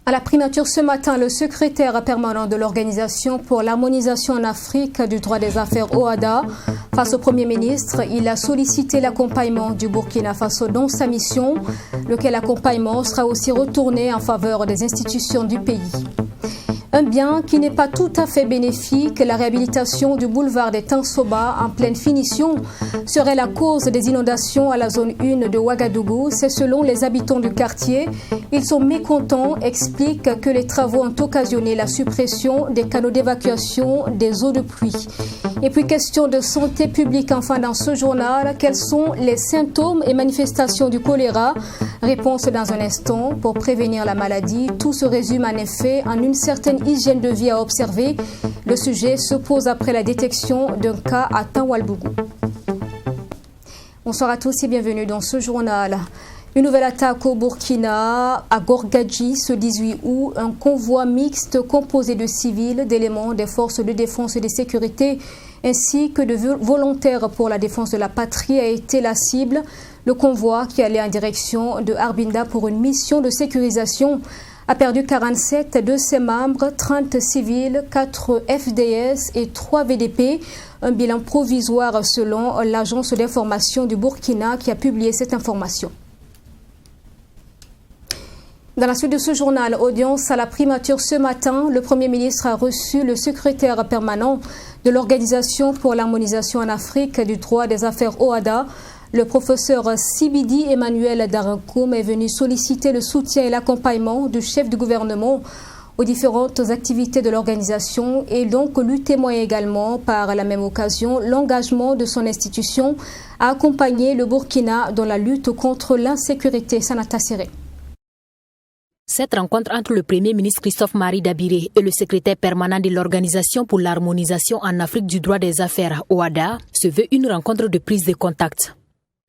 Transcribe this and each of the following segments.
À la primature ce matin, le secrétaire permanent de l'Organisation pour l'harmonisation en Afrique du droit des affaires OHADA, face au Premier ministre, il a sollicité l'accompagnement du Burkina Faso dans sa mission, lequel accompagnement sera aussi retourné en faveur des institutions du pays. Un bien qui n'est pas tout à fait bénéfique, la réhabilitation du boulevard des Tansoba en pleine finition serait la cause des inondations à la zone 1 de Ouagadougou. C'est selon les habitants du quartier. Ils sont mécontents, expliquent que les travaux ont occasionné la suppression des canaux d'évacuation des eaux de pluie. Et puis question de santé publique enfin dans ce journal. Quels sont les symptômes et manifestations du choléra? Réponse dans un instant. Pour prévenir la maladie, tout se résume en effet en une certaine hygiène de vie à observer. Le sujet se pose après la détection d'un cas à Tanwalbougou. Bonsoir à tous et bienvenue dans ce journal. Une nouvelle attaque au Burkina, à Gorgadji, ce 18 août. Un convoi mixte composé de civils, d'éléments des forces de défense et de sécurité, ainsi que de volontaires pour la défense de la patrie a été la cible. Le convoi, qui allait en direction de Arbinda pour une mission de sécurisation, a perdu 47 de ses membres, 30 civils, 4 FDS et 3 VDP. Un bilan provisoire selon l'agence d'information du Burkina qui a publié cette information. Dans la suite de ce journal, audience à la primature ce matin, le Premier ministre a reçu le secrétaire permanent de l'Organisation pour l'harmonisation en Afrique du droit des affaires OHADA. Le professeur Sibidi Emmanuel Darankoum est venu solliciter le soutien et l'accompagnement du chef du gouvernement aux différentes activités de l'organisation et donc lui témoigne également par la même occasion l'engagement de son institution à accompagner le Burkina dans la lutte contre l'insécurité. Sanata Siré. Cette rencontre entre le Premier ministre Christophe-Marie Dabiré et le secrétaire permanent de l'Organisation pour l'harmonisation en Afrique du droit des affaires OHADA se veut une rencontre de prise de contact.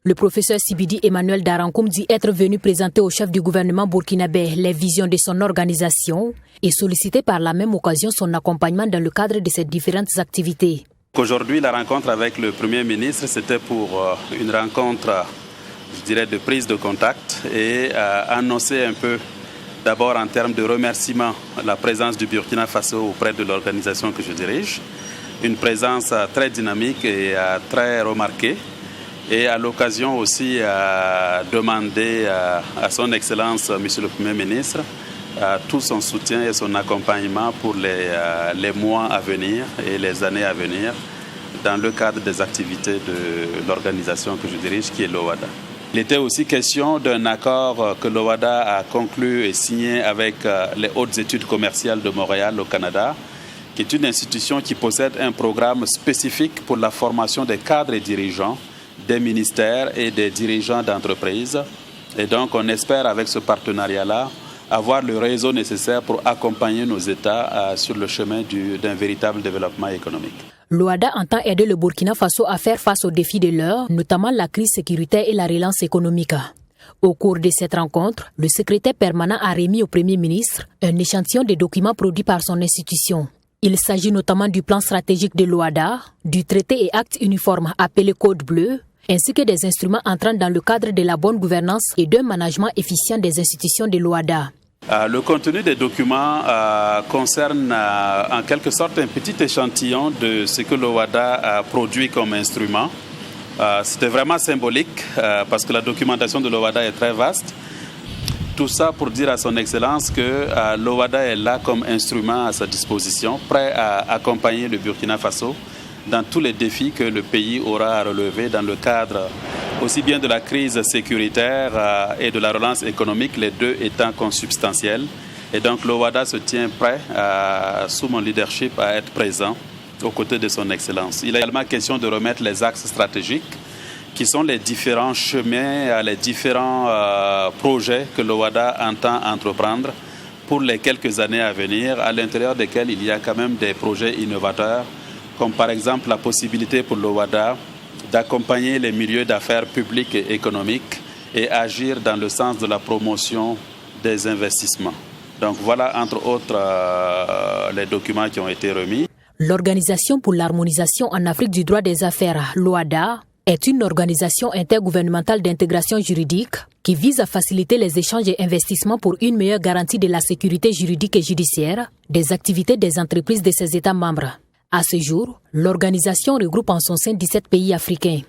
Le professeur Sibidi Emmanuel Darankoum dit être venu présenter au chef du gouvernement burkinabé les visions de son organisation et solliciter par la même occasion son accompagnement dans le cadre de ces différentes activités. Aujourd'hui, la rencontre avec le Premier ministre, c'était pour une rencontre, je dirais, de prise de contact et annoncer un peu, d'abord en termes de remerciement, la présence du Burkina Faso auprès de l'organisation que je dirige. Une présence très dynamique et très remarquée. Et à l'occasion aussi demander à son Excellence, Monsieur le Premier ministre, tout son soutien et son accompagnement pour les mois à venir et les années à venir dans le cadre des activités de l'organisation que je dirige, qui est l'OHADA. Il était aussi question d'un accord que l'OHADA a conclu et signé avec les hautes études commerciales de Montréal au Canada, qui est une institution qui possède un programme spécifique pour la formation des cadres et dirigeants des ministères et des dirigeants d'entreprises. Et donc, on espère, avec ce partenariat-là, avoir le réseau nécessaire pour accompagner nos États sur le chemin d'un véritable développement économique. L'OHADA entend aider le Burkina Faso à faire face aux défis de l'heure, notamment la crise sécuritaire et la relance économique. Au cours de cette rencontre, le secrétaire permanent a remis au Premier ministre un échantillon de documents produits par son institution. Il s'agit notamment du plan stratégique de l'OHADA, du traité et acte uniforme appelé Code Bleu, ainsi que des instruments entrant dans le cadre de la bonne gouvernance et d'un management efficient des institutions de l'OHADA. Le contenu des documents concerne en quelque sorte un petit échantillon de ce que l'OHADA a produit comme instrument. C'était vraiment symbolique parce que la documentation de l'OHADA est très vaste. Tout ça pour dire à son Excellence que l'OHADA est là comme instrument à sa disposition, prêt à accompagner le Burkina Faso dans tous les défis que le pays aura à relever dans le cadre aussi bien de la crise sécuritaire et de la relance économique, les deux étant consubstantiels. Et donc l'OHADA se tient prêt, sous mon leadership, à être présent aux côtés de son Excellence. Il est également question de remettre les axes stratégiques qui sont les différents chemins, les différents projets que l'OHADA entend entreprendre pour les quelques années à venir, à l'intérieur desquels il y a quand même des projets innovateurs, comme par exemple la possibilité pour l'OHADA d'accompagner les milieux d'affaires publics et économiques et agir dans le sens de la promotion des investissements. Donc voilà, entre autres, les documents qui ont été remis. L'Organisation pour l'harmonisation en Afrique du droit des affaires, l'OHADA, est une organisation intergouvernementale d'intégration juridique qui vise à faciliter les échanges et investissements pour une meilleure garantie de la sécurité juridique et judiciaire des activités des entreprises de ses États membres. À ce jour, l'organisation regroupe en son sein 17 pays africains.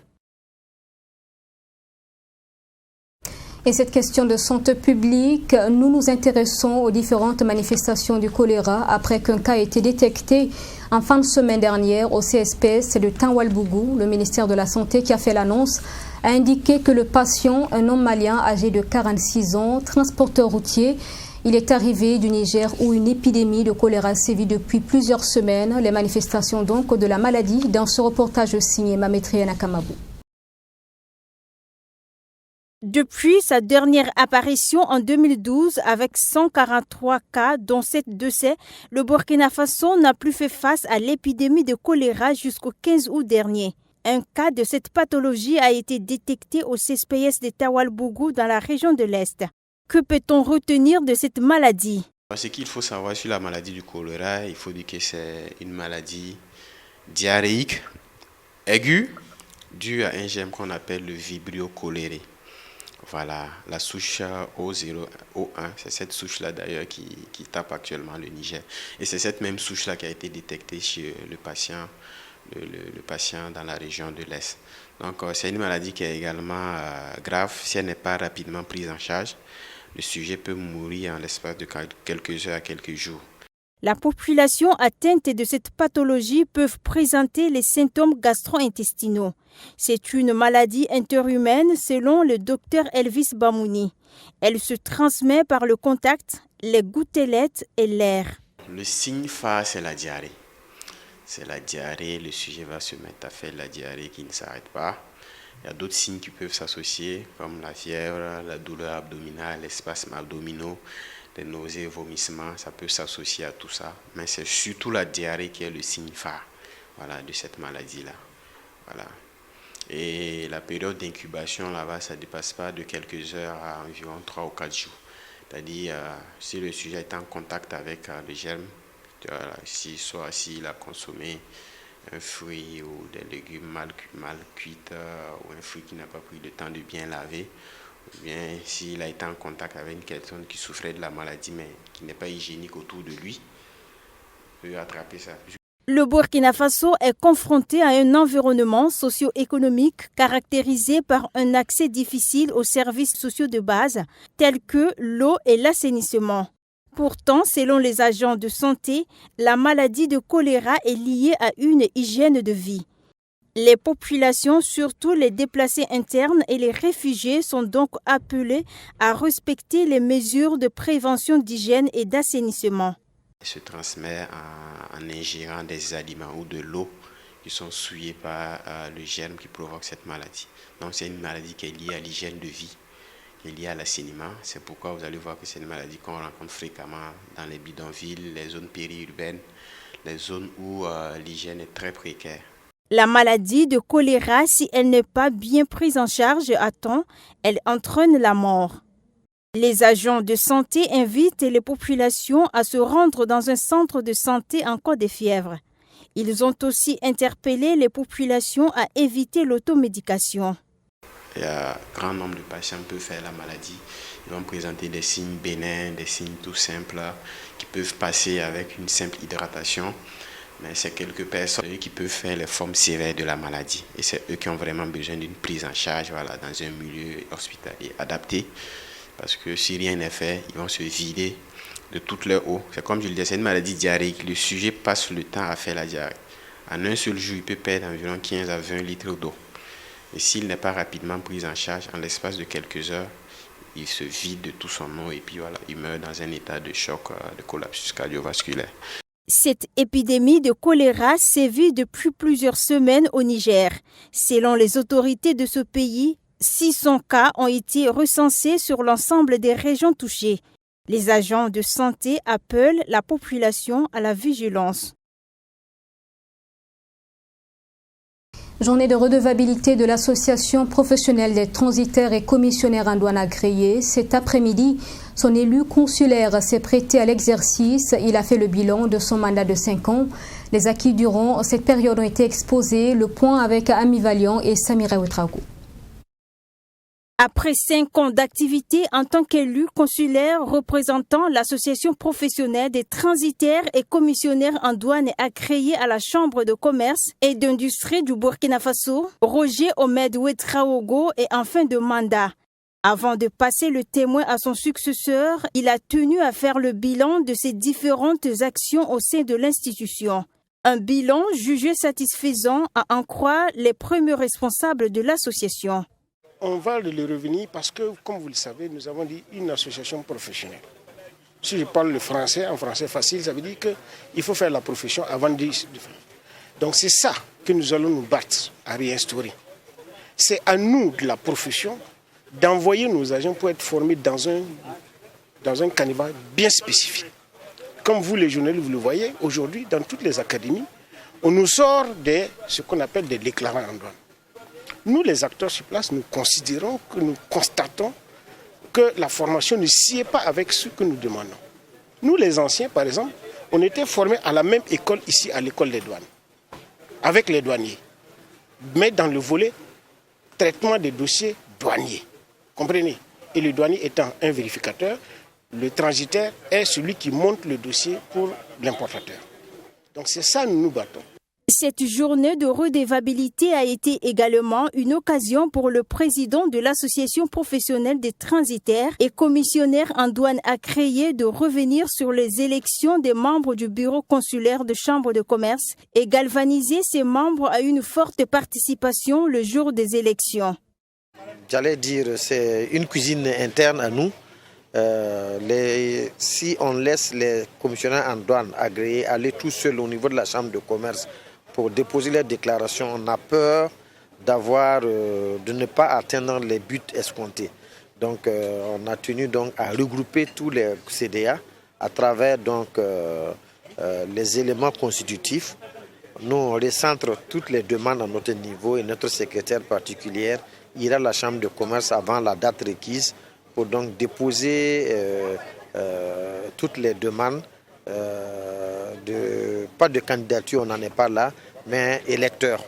Et cette question de santé publique, nous nous intéressons aux différentes manifestations du choléra après qu'un cas ait été détecté en fin de semaine dernière au CSPS de Tanwalbougou. Le ministère de la Santé qui a fait l'annonce a indiqué que le patient, un homme malien âgé de 46 ans, transporteur routier, il est arrivé du Niger où une épidémie de choléra sévit depuis plusieurs semaines. Les manifestations donc de la maladie dans ce reportage signé Mamétri Nakamabou. Depuis sa dernière apparition en 2012 avec 143 cas dont 7 décès, le Burkina Faso n'a plus fait face à l'épidémie de choléra jusqu'au 15 août dernier. Un cas de cette pathologie a été détecté au CSPS de Tanwalbougou dans la région de l'Est. Que peut-on retenir de cette maladie? Ce qu'il faut savoir sur la maladie du choléra, il faut dire que c'est une maladie diarrhéique aiguë due à un germe qu'on appelle le Vibrio cholerae. Voilà, la souche O0, O1, c'est cette souche-là d'ailleurs qui tape actuellement le Niger. Et c'est cette même souche-là qui a été détectée chez le patient dans la région de l'Est. Donc c'est une maladie qui est également grave. Si elle n'est pas rapidement prise en charge, le sujet peut mourir en l'espace de quelques heures à quelques jours. La population atteinte de cette pathologie peut présenter les symptômes gastro-intestinaux. C'est une maladie interhumaine selon le docteur Elvis Bamouni. Elle se transmet par le contact, les gouttelettes et l'air. Le signe phare, c'est la diarrhée. C'est la diarrhée, le sujet va se mettre à faire la diarrhée qui ne s'arrête pas. Il y a d'autres signes qui peuvent s'associer comme la fièvre, la douleur abdominale, les spasmes abdominaux, les nausées, vomissements, ça peut s'associer à tout ça. Mais c'est surtout la diarrhée qui est le signe phare, voilà, de cette maladie-là. Voilà. Et la période d'incubation là-bas, ça ne dépasse pas de quelques heures à environ 3 ou 4 jours. C'est-à-dire, si le sujet est en contact avec le germe, soit s'il a consommé un fruit ou des légumes mal cuits ou un fruit qui n'a pas pris le temps de bien laver, ou bien s'il a été en contact avec une personne qui souffrait de la maladie mais qui n'est pas hygiénique autour de lui, il peut attraper ça. Le Burkina Faso est confronté à un environnement socio-économique caractérisé par un accès difficile aux services sociaux de base tels que l'eau et l'assainissement. Pourtant, selon les agents de santé, la maladie de choléra est liée à une hygiène de vie. Les populations, surtout les déplacés internes et les réfugiés, sont donc appelés à respecter les mesures de prévention d'hygiène et d'assainissement. Elle se transmet en ingérant des aliments ou de l'eau qui sont souillés par le germe qui provoque cette maladie. Donc c'est une maladie qui est liée à l'hygiène de vie, qui est liée à l'assainissement. C'est pourquoi vous allez voir que c'est une maladie qu'on rencontre fréquemment dans les bidonvilles, les zones périurbaines, les zones où l'hygiène est très précaire. La maladie de choléra, si elle n'est pas bien prise en charge à temps, elle entraîne la mort. Les agents de santé invitent les populations à se rendre dans un centre de santé en cas de fièvre. Ils ont aussi interpellé les populations à éviter l'automédication. Il y a un grand nombre de patients qui peuvent faire la maladie. Ils vont présenter des signes bénins, des signes tout simples qui peuvent passer avec une simple hydratation. Mais c'est quelques personnes qui peuvent faire les formes sévères de la maladie. Et c'est eux qui ont vraiment besoin d'une prise en charge dans un milieu hospitalier adapté. Parce que si rien n'est fait, ils vont se vider de toute leur eau. C'est comme je le disais, c'est une maladie diarrhéique. Le sujet passe le temps à faire la diarrhée. En un seul jour, il peut perdre environ 15 à 20 litres d'eau. Et s'il n'est pas rapidement pris en charge, en l'espace de quelques heures, il se vide de tout son eau et puis voilà, il meurt dans un état de choc, de collapsus cardiovasculaire. Cette épidémie de choléra sévit depuis plusieurs semaines au Niger. Selon les autorités de ce pays, 600 cas ont été recensés sur l'ensemble des régions touchées. Les agents de santé appellent la population à la vigilance. Journée de redevabilité de l'association professionnelle des transitaires et commissionnaires en douane agréés. Cet après-midi, son élu consulaire s'est prêté à l'exercice. Il a fait le bilan de son mandat de 5 ans. Les acquis durant cette période ont été exposés. Le point avec Ami Valiant et Samira Ouetraogo. Après 5 ans d'activité en tant qu'élu consulaire représentant l'association professionnelle des transitaires et commissionnaires en douane agréés à la Chambre de commerce et d'industrie du Burkina Faso, Roger Omed Ouetraogo est en fin de mandat. Avant de passer le témoin à son successeur, il a tenu à faire le bilan de ses différentes actions au sein de l'institution. Un bilan jugé satisfaisant à en croire les premiers responsables de l'association. On va le revenir parce que, comme vous le savez, nous avons dit une association professionnelle. Si je parle le français, en français facile, ça veut dire qu'il faut faire la profession avant de faire. Donc c'est ça que nous allons nous battre à réinstaurer. C'est à nous de la profession d'envoyer nos agents pour être formés dans un canevas bien spécifique. Comme vous les journalistes, vous le voyez, aujourd'hui, dans toutes les académies, on nous sort ce qu'on appelle des déclarants en douane. Nous, les acteurs sur place, nous considérons que nous constatons que la formation ne sied pas avec ce que nous demandons. Nous, les anciens, par exemple, on était formés à la même école ici, à l'école des douanes, avec les douaniers, mais dans le volet traitement des dossiers douaniers. Comprenez? Et le douanier étant un vérificateur, le transitaire est celui qui monte le dossier pour l'importateur. Donc c'est ça que nous nous battons. Cette journée de redevabilité a été également une occasion pour le président de l'association professionnelle des transitaires et commissionnaires en douane agréés de revenir sur les élections des membres du bureau consulaire de chambre de commerce et galvaniser ses membres à une forte participation le jour des élections. J'allais dire, c'est une cuisine interne à nous. Si on laisse les commissionnaires en douane agréés aller tout seuls au niveau de la chambre de commerce pour déposer les déclarations, on a peur de ne pas atteindre les buts escomptés. Donc on a tenu donc à regrouper tous les CDA à travers donc les éléments constitutifs. Nous on recentre toutes les demandes à notre niveau et notre secrétaire particulière ira à la chambre de commerce avant la date requise pour donc déposer toutes les demandes. Pas de candidature, on n'en est pas là, mais électeurs.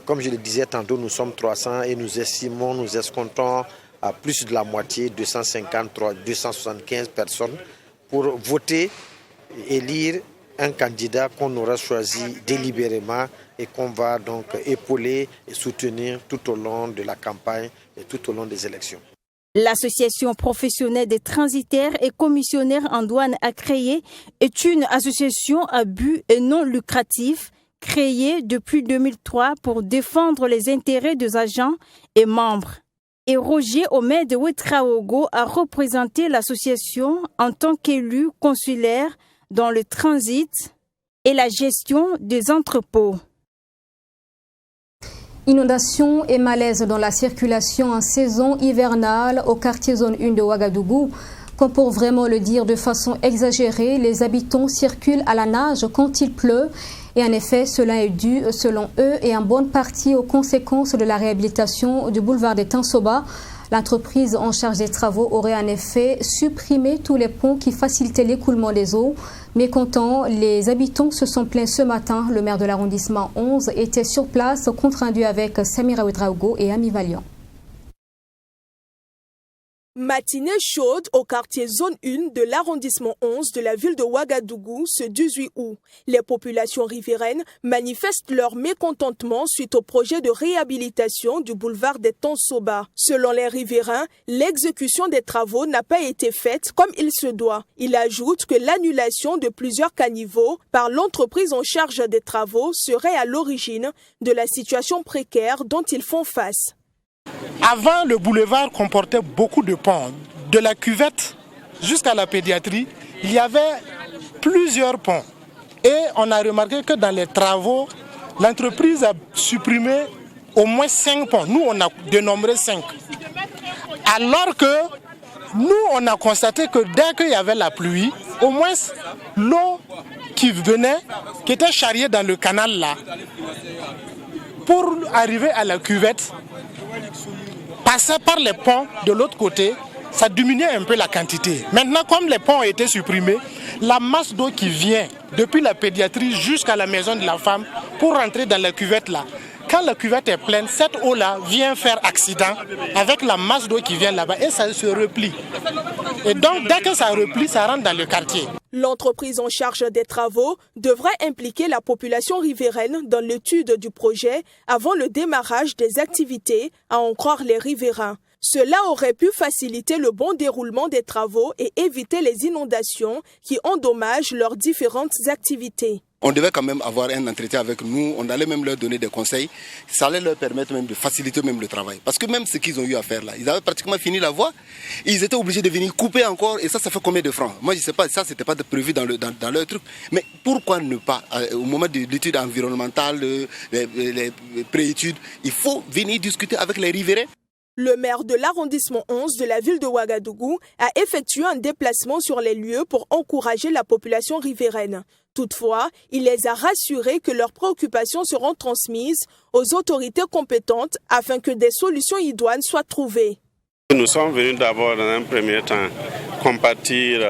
Comme je le disais tantôt, nous sommes 300 et nous escomptons à plus de la moitié, 275 personnes, pour voter et élire un candidat qu'on aura choisi délibérément et qu'on va donc épauler et soutenir tout au long de la campagne et tout au long des élections. L'association professionnelle des transitaires et commissionnaires en douane agréés est une association à but et non lucratif créée depuis 2003 pour défendre les intérêts des agents et membres. Et Roger Omed Ouetraogo a représenté l'association en tant qu'élu consulaire dans le transit et la gestion des entrepôts. Inondations et malaise dans la circulation en saison hivernale au quartier zone 1 de Ouagadougou. Comme pour vraiment le dire de façon exagérée, les habitants circulent à la nage quand il pleut. Et en effet, cela est dû, selon eux, et en bonne partie aux conséquences de la réhabilitation du boulevard des Tansoba. L'entreprise en charge des travaux aurait en effet supprimé tous les ponts qui facilitaient l'écoulement des eaux. Mécontents, les habitants se sont plaints ce matin. Le maire de l'arrondissement 11 était sur place, compte rendu avec Samira Ouetraogo et Ami Valiant. Matinée chaude au quartier zone 1 de l'arrondissement 11 de la ville de Ouagadougou ce 18 août. Les populations riveraines manifestent leur mécontentement suite au projet de réhabilitation du boulevard des Tansoba. Selon les riverains, l'exécution des travaux n'a pas été faite comme il se doit. Il ajoute que l'annulation de plusieurs caniveaux par l'entreprise en charge des travaux serait à l'origine de la situation précaire dont ils font face. Avant, le boulevard comportait beaucoup de ponts. De la cuvette jusqu'à la pédiatrie, il y avait plusieurs ponts. Et on a remarqué que dans les travaux, l'entreprise a supprimé au moins 5 ponts. Nous, on a dénombré 5. Alors que nous, on a constaté que dès qu'il y avait la pluie, au moins l'eau qui venait, qui était charriée dans le canal là, pour arriver à la cuvette, passer par les ponts de l'autre côté, ça diminuait un peu la quantité. Maintenant, comme les ponts ont été supprimés, la masse d'eau qui vient depuis la pédiatrie jusqu'à la maison de la femme pour rentrer dans la cuvette là. Quand la cuvette est pleine, cette eau-là vient faire accident avec la masse d'eau qui vient là-bas et ça se replie. Et donc, dès que ça replie, ça rentre dans le quartier. L'entreprise en charge des travaux devrait impliquer la population riveraine dans l'étude du projet avant le démarrage des activités, à en croire les riverains. Cela aurait pu faciliter le bon déroulement des travaux et éviter les inondations qui endommagent leurs différentes activités. On devait quand même avoir un entretien avec nous, on allait même leur donner des conseils, ça allait leur permettre même de faciliter même le travail. Parce que même ce qu'ils ont eu à faire là, ils avaient pratiquement fini la voie, ils étaient obligés de venir couper encore et ça fait combien de francs? Moi je ne sais pas, ça c'était pas prévu dans leur truc. Mais pourquoi ne pas, au moment de l'étude environnementale, les pré-études, il faut venir discuter avec les riverains. Le maire de l'arrondissement 11 de la ville de Ouagadougou a effectué un déplacement sur les lieux pour encourager la population riveraine. Toutefois, il les a rassurés que leurs préoccupations seront transmises aux autorités compétentes afin que des solutions idoines soient trouvées. Nous sommes venus d'abord dans un premier temps compatir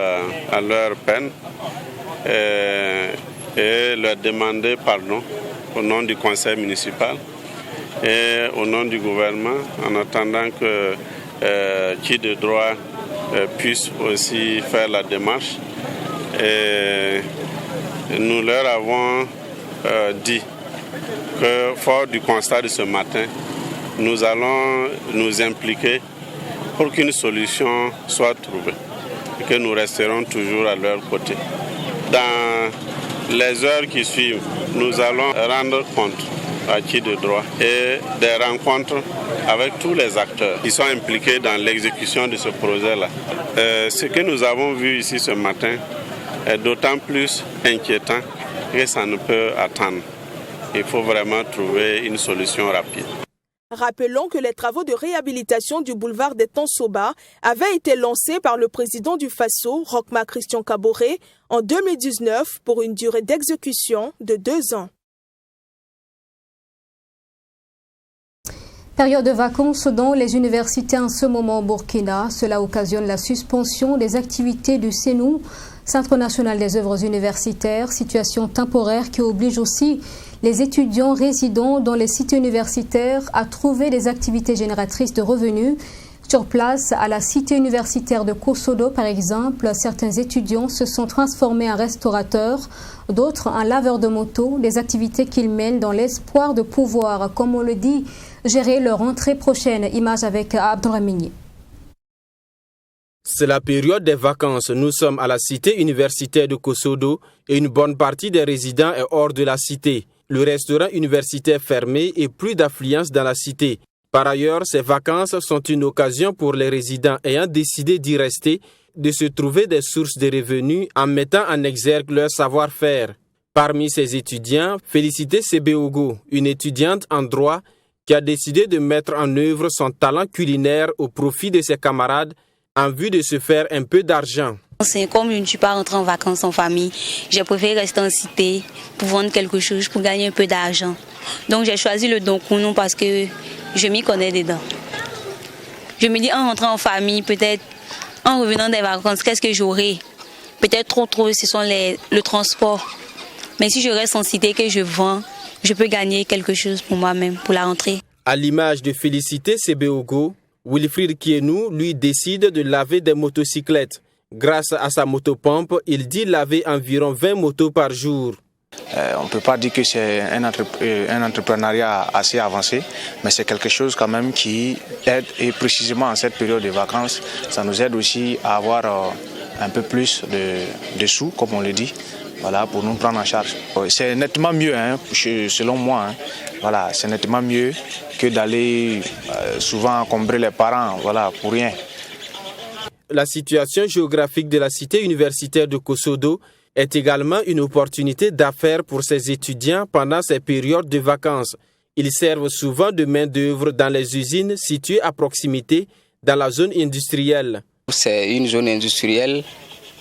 à leur peine et leur demander pardon au nom du conseil municipal et au nom du gouvernement, en attendant que qui de droit puisse aussi faire la démarche. Et nous leur avons dit que, fort du constat de ce matin, nous allons nous impliquer pour qu'une solution soit trouvée et que nous resterons toujours à leur côté. Dans les heures qui suivent, nous allons rendre compte à qui de droit et des rencontres avec tous les acteurs qui sont impliqués dans l'exécution de ce projet-là. Ce que nous avons vu ici ce matin est d'autant plus inquiétant que ça ne peut attendre. Il faut vraiment trouver une solution rapide. Rappelons que les travaux de réhabilitation du boulevard des Tansoba avaient été lancés par le président du Faso, Rochma Christian Kaboré, en 2019 pour une durée d'exécution de 2 ans. Période de vacances dans les universités en ce moment au Burkina. Cela occasionne la suspension des activités du CENU, Centre national des œuvres universitaires, situation temporaire qui oblige aussi les étudiants résidant dans les cités universitaires à trouver des activités génératrices de revenus. Sur place, à la cité universitaire de Kosodo, par exemple, certains étudiants se sont transformés en restaurateurs, d'autres en laveurs de moto, des activités qu'ils mènent dans l'espoir de pouvoir, comme on le dit, gérer leur rentrée prochaine. Image avec Abdurrahmini. C'est la période des vacances. Nous sommes à la cité universitaire de Kosodo et une bonne partie des résidents est hors de la cité. Le restaurant universitaire fermé et plus d'affluence dans la cité. Par ailleurs, ces vacances sont une occasion pour les résidents ayant décidé d'y rester de se trouver des sources de revenus en mettant en exergue leur savoir-faire. Parmi ces étudiants, Félicité Sebeogo, une étudiante en droit qui a décidé de mettre en œuvre son talent culinaire au profit de ses camarades en vue de se faire un peu d'argent. Comme je ne suis pas rentrée en vacances en famille, j'ai préféré rester en cité pour vendre quelque chose, pour gagner un peu d'argent. Donc j'ai choisi le Donkounou parce que je m'y connais dedans. Je me dis en rentrant en famille, peut-être en revenant des vacances, qu'est-ce que j'aurai? Peut-être trop, ce sont le transport. Mais si je reste en cité que je vends, je peux gagner quelque chose pour moi-même, pour la rentrée. À l'image de Félicité Sebeogo, Wilfried Kienou, lui, décide de laver des motocyclettes. Grâce à sa motopompe, il dit laver environ 20 motos par jour. On ne peut pas dire que c'est un entrepreneuriat assez avancé, mais c'est quelque chose quand même qui aide, et précisément en cette période de vacances, ça nous aide aussi à avoir un peu plus de sous, comme on le dit, voilà, pour nous prendre en charge. C'est nettement mieux, selon moi, voilà, c'est nettement mieux que d'aller souvent encombrer les parents, voilà, pour rien. La situation géographique de la cité universitaire de Kosodo est également une opportunité d'affaires pour ces étudiants pendant ces périodes de vacances. Ils servent souvent de main-d'œuvre dans les usines situées à proximité dans la zone industrielle. C'est une zone industrielle.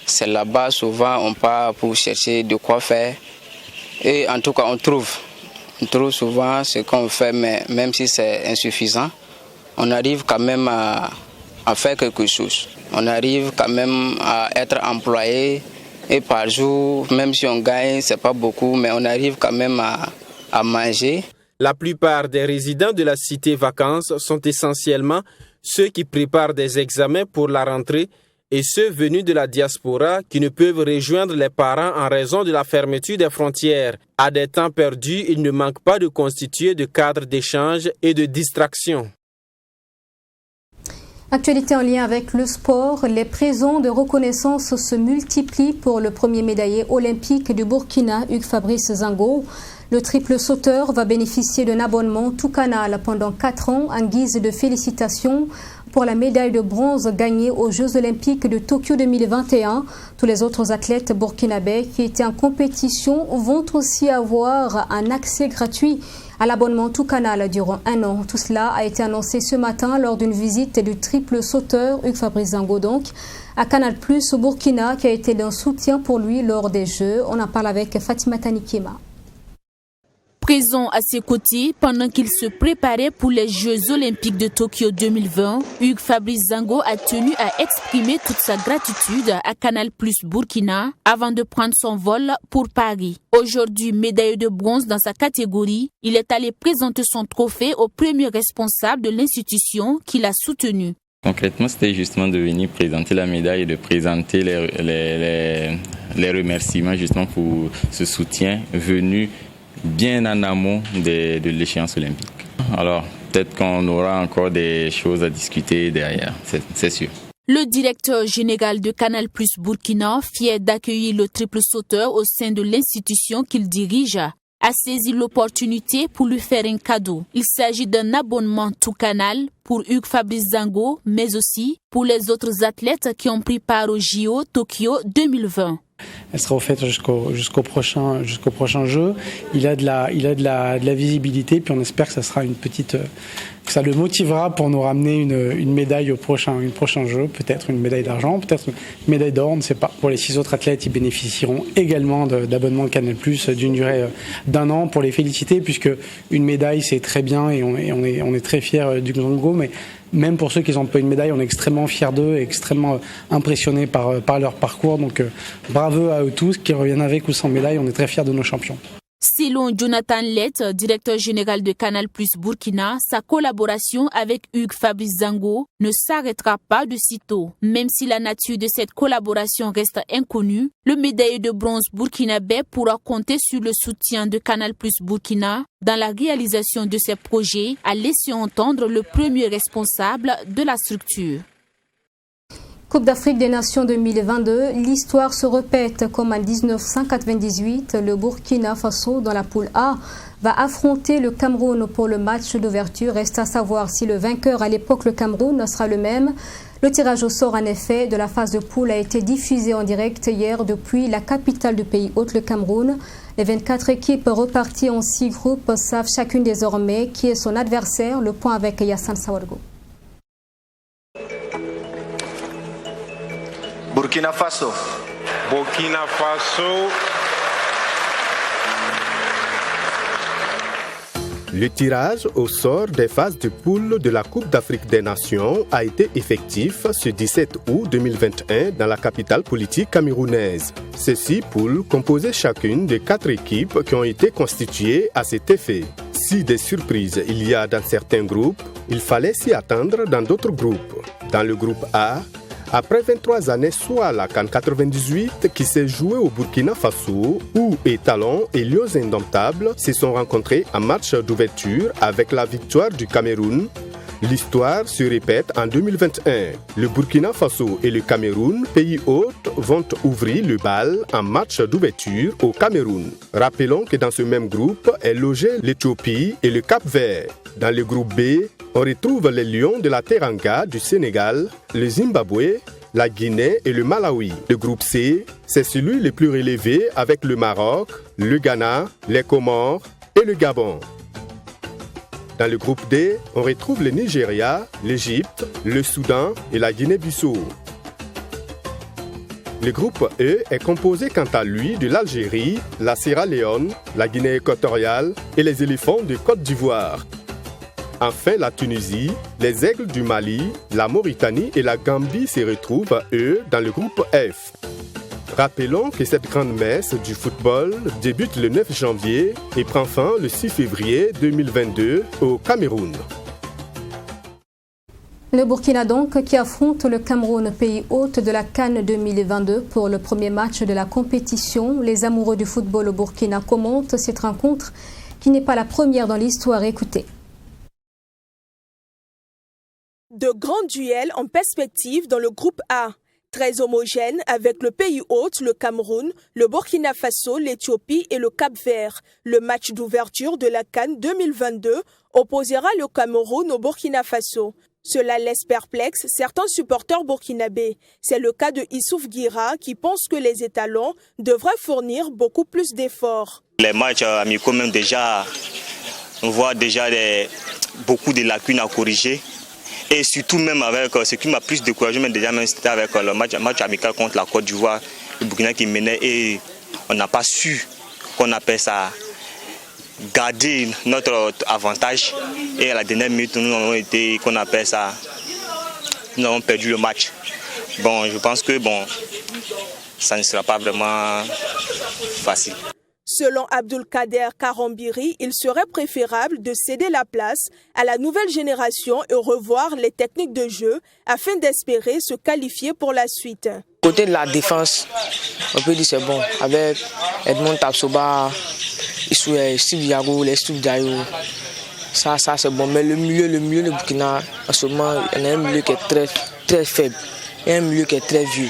C'est là-bas souvent on part pour chercher de quoi faire. Et en tout cas on trouve souvent ce qu'on fait, mais même si c'est insuffisant, on arrive quand même à faire quelque chose. On arrive quand même à être employé Et par jour, même si on gagne, c'est pas beaucoup, mais on arrive quand même à manger. La plupart des résidents de la cité vacances sont essentiellement ceux qui préparent des examens pour la rentrée et ceux venus de la diaspora qui ne peuvent rejoindre les parents en raison de la fermeture des frontières. À des temps perdus, il ne manque pas de constituer de cadres d'échange et de distraction. Actualité en lien avec le sport, les présents de reconnaissance se multiplient pour le premier médaillé olympique du Burkina, Hugues Fabrice Zango. Le triple sauteur va bénéficier d'un abonnement tout canal pendant 4 ans en guise de félicitations pour la médaille de bronze gagnée aux Jeux olympiques de Tokyo 2021. Tous les autres athlètes burkinabés qui étaient en compétition vont aussi avoir un accès gratuit à l'abonnement tout canal durant 1 an. Tout cela a été annoncé ce matin lors d'une visite du triple sauteur Hugues Fabrice Zango donc à Canal+ au Burkina qui a été d'un soutien pour lui lors des Jeux. On en parle avec Fatima Tanikima. Présent à ses côtés pendant qu'il se préparait pour les Jeux olympiques de Tokyo 2020, Hugues Fabrice Zango a tenu à exprimer toute sa gratitude à Canal+ Burkina avant de prendre son vol pour Paris. Aujourd'hui médaillé de bronze dans sa catégorie, il est allé présenter son trophée au premier responsable de l'institution qu'il a soutenu. Concrètement, c'était justement de venir présenter la médaille et de présenter les remerciements justement pour ce soutien venu bien en amont de l'échéance olympique. Alors, peut-être qu'on aura encore des choses à discuter derrière, c'est sûr. Le directeur général de Canal+ Burkina, fier d'accueillir le triple sauteur au sein de l'institution qu'il dirige, a saisi l'opportunité pour lui faire un cadeau. Il s'agit d'un abonnement tout canal pour Hugues Fabrice Zango, mais aussi pour les autres athlètes qui ont pris part au JO Tokyo 2020. Elle sera offerte jusqu'au prochain jeu. Il a de la visibilité, puis on espère que ça sera que ça le motivera pour nous ramener une médaille au prochain jeu, peut-être une médaille d'argent, peut-être une médaille d'or, on ne sait pas. Pour les 6 autres athlètes, ils bénéficieront également d'abonnement de Canal+, d'une durée d'1 an pour les féliciter, puisque une médaille c'est très bien et on est très fiers du Congo, mais même pour ceux qui n'ont pas une médaille, on est extrêmement fiers d'eux et extrêmement impressionnés par leur parcours. Donc bravo à eux tous, qui reviennent avec ou sans médaille, on est très fiers de nos champions. Selon Jonathan Lett, directeur général de Canal+ Burkina, sa collaboration avec Hugues Fabrice Zango ne s'arrêtera pas de sitôt. Même si la nature de cette collaboration reste inconnue, le médaillé de bronze burkinabé pourra compter sur le soutien de Canal+ Burkina dans la réalisation de ses projets, a laissé entendre le premier responsable de la structure. Coupe d'Afrique des Nations 2022, l'histoire se répète comme en 1998. Le Burkina Faso, dans la poule A, va affronter le Cameroun pour le match d'ouverture. Reste à savoir si le vainqueur, à l'époque le Cameroun, sera le même. Le tirage au sort, en effet, de la phase de poule a été diffusé en direct hier depuis la capitale du pays hôte, le Cameroun. Les 24 équipes reparties en 6 groupes savent chacune désormais qui est son adversaire. Le point avec Yassine Sawargo. Burkina Faso. Burkina Faso. Le tirage au sort des phases de poule de la Coupe d'Afrique des Nations a été effectif ce 17 août 2021 dans la capitale politique camerounaise. Ces 6 poules composaient chacune de 4 équipes qui ont été constituées à cet effet. Si des surprises il y a dans certains groupes, il fallait s'y attendre dans d'autres groupes. Dans le groupe A, après 23 années, soit la CAN 98 qui s'est jouée au Burkina Faso, où Étalon et Lions Indomptables se sont rencontrés en match d'ouverture avec la victoire du Cameroun. L'histoire se répète en 2021. Le Burkina Faso et le Cameroun, pays hôtes, vont ouvrir le bal en match d'ouverture au Cameroun. Rappelons que dans ce même groupe est logé l'Éthiopie et le Cap-Vert. Dans le groupe B, on retrouve les Lions de la Teranga du Sénégal, le Zimbabwe, la Guinée et le Malawi. Le groupe C, c'est celui le plus relevé avec le Maroc, le Ghana, les Comores et le Gabon. Dans le groupe D, on retrouve le Nigeria, l'Égypte, le Soudan et la Guinée-Bissau. Le groupe E est composé quant à lui de l'Algérie, la Sierra Leone, la Guinée équatoriale et les éléphants de Côte d'Ivoire. Enfin, la Tunisie, les Aigles du Mali, la Mauritanie et la Gambie se retrouvent, eux, dans le groupe F. Rappelons que cette grande messe du football débute le 9 janvier et prend fin le 6 février 2022 au Cameroun. Le Burkina donc qui affronte le Cameroun, pays hôte de la CAN 2022 pour le premier match de la compétition. Les amoureux du football au Burkina commentent cette rencontre qui n'est pas la première dans l'histoire. Écoutez. De grands duels en perspective dans le groupe A. Très homogène avec le pays hôte, le Cameroun, le Burkina Faso, l'Éthiopie et le Cap-Vert. Le match d'ouverture de la CAN 2022 opposera le Cameroun au Burkina Faso. Cela laisse perplexe certains supporters burkinabés. C'est le cas de Issouf Guira qui pense que les étalons devraient fournir beaucoup plus d'efforts. Les matchs amicaux, même déjà, on voit déjà beaucoup de lacunes à corriger. Et surtout même avec ce qui m'a plus découragé, même c'était avec le match amical contre la Côte d'Ivoire, le Burkina qui menait et on n'a pas su, qu'on appelle ça, garder notre avantage. Et à la dernière minute, nous avons été, qu'on appelle ça, nous avons perdu le match. Bon, je pense que ça ne sera pas vraiment facile. Selon Abdulkader Karambiri, il serait préférable de céder la place à la nouvelle génération et revoir les techniques de jeu afin d'espérer se qualifier pour la suite. Côté de la défense, on peut dire que c'est bon. Avec Edmond Tapsoba, Steve Diago, les Steve Diago, ça c'est bon. Mais le milieu de Burkina, en ce moment, il y a un milieu qui est très, très faible et un milieu qui est très vieux.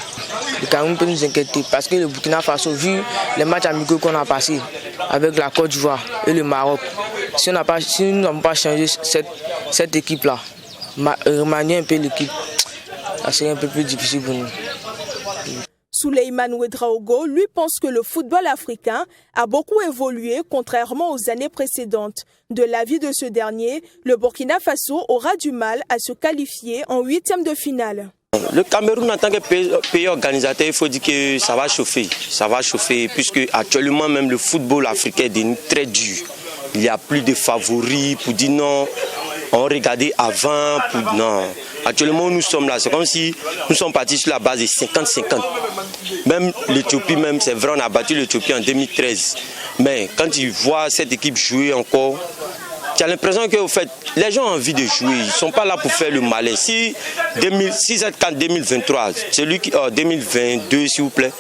Le Cameroun peut nous inquiéter parce que le Burkina Faso, vu les matchs amicaux qu'on a passés avec la Côte d'Ivoire et le Maroc, si nous n'avons pas changé cette équipe-là, remanier un peu l'équipe, ça serait un peu plus difficile pour nous. Souleymane Ouedraogo, lui, pense que le football africain a beaucoup évolué contrairement aux années précédentes. De l'avis de ce dernier, le Burkina Faso aura du mal à se qualifier en 8e de finale. Le Cameroun en tant que pays organisateur, il faut dire que ça va chauffer puisque actuellement même le football africain est devenu très dur. Il n'y a plus de favoris pour dire non, on regardait avant, non. Actuellement nous sommes là, c'est comme si nous sommes partis sur la base de 50-50. Même l'Éthiopie, c'est vrai, on a battu l'Éthiopie en 2013. Mais quand tu vois cette équipe jouer encore, tu as l'impression que au fait, les gens ont envie de jouer, ils ne sont pas là pour faire le malin. Si cette CAN 2023, c'est lui qui 2022 s'il vous plaît,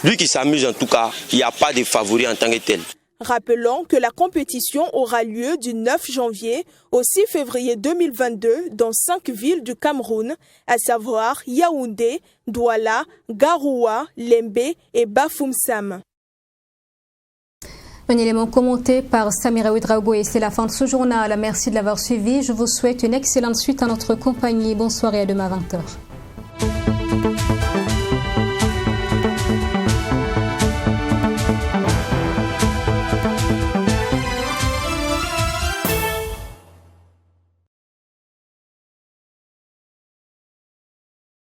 lui qui s'amuse en tout cas, il n'y a pas de favori en tant que tel. Rappelons que la compétition aura lieu du 9 janvier au 6 février 2022 dans 5 villes du Cameroun, à savoir Yaoundé, Douala, Garoua, Lembe et Bafoussam. Un élément commenté par Samira Ouedraogo et c'est la fin de ce journal. Merci de l'avoir suivi. Je vous souhaite une excellente suite à notre compagnie. Bonsoir et à demain à 20h.